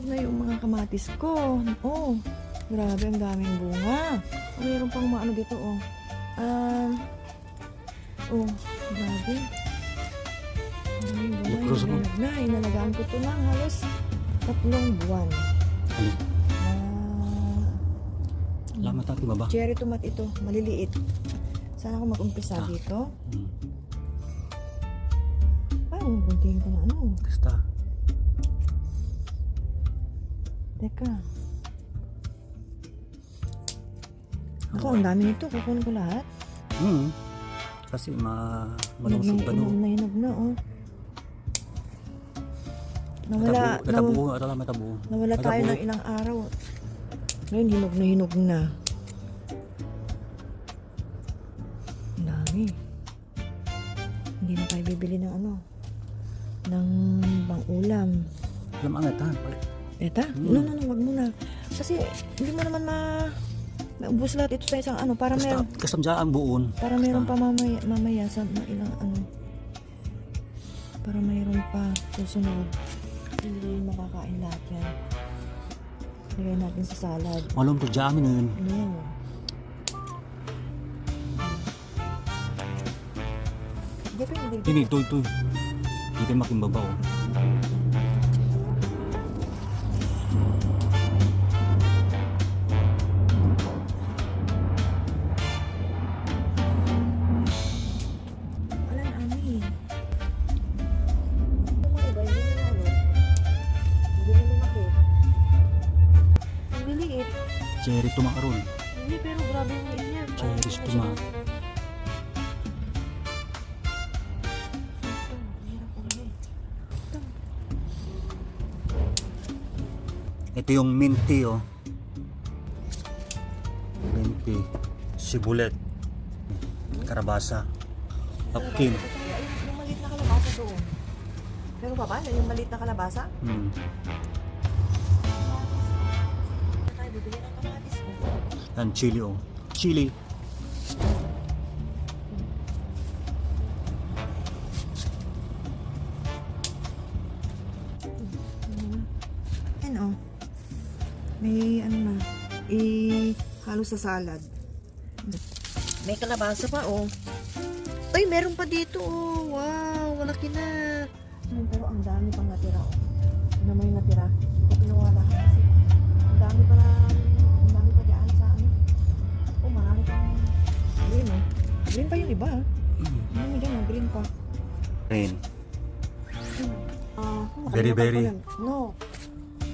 Hinog na yung mga kamatis ko. Oh, grabe ang daming bunga. Mayroon pang mga ano dito, oh. Oh, grabe. Ang daming bunga. Hinog na. Inalagaan ko ito ng halos 3 buwan. Lamat natin baba. Cherry tomato ito. Maliliit. Sana ako mag-umpisa dito. Parang buntingin ko na ano. Basta. Teka. Ako, ang dami nito. Kukunin ko lahat. Kasi malusog pa no. Hinog na, oh. Nawala tayo ng ilang araw. Ngayon, hinog na. Ang dami. Hindi na tayo bibili ng ano, ng pang-ulam. Alam ang etahan. Eta? No, wag muna. Kasi, hindi mo naman maubos lahat ito sa isang ano, para meron. Kasamjaan buon. Para meron pa mamaya sa ilang ano. Para mayroon pa susunod. Hindi makakain lahat yan. Lagay natin sa salad. Malum to jamin nun. No. Ini ito. Hindi makimbabaw. Wala na ani. Liliit. Cherry tumakaroon. Hindi, pero grabe yung ilan. Cherry tuma. Ito yung minty, oh. Minty. Sibulet. Karabasa. Pumpkin. Yung maliit na kalabasa doon. Pero pa yung maliit na kalabasa? Tayo bibili ng kamatis mo. And chili, oh. Chili. Ano? May ano na, ihalo sa salad. May kalabasa pa, oh. Ay, meron pa dito, oh. Wow, malaki na. Pero ang dami pang natira, oh. Ano may natira? Ito kinuha lahat kasi. Ang dami pa dyan sa ano. Oh, marami pang green, oh. Green pa yung iba, ah. Ano mo dyan, oh, green pa. Rain. Ah, Very. No,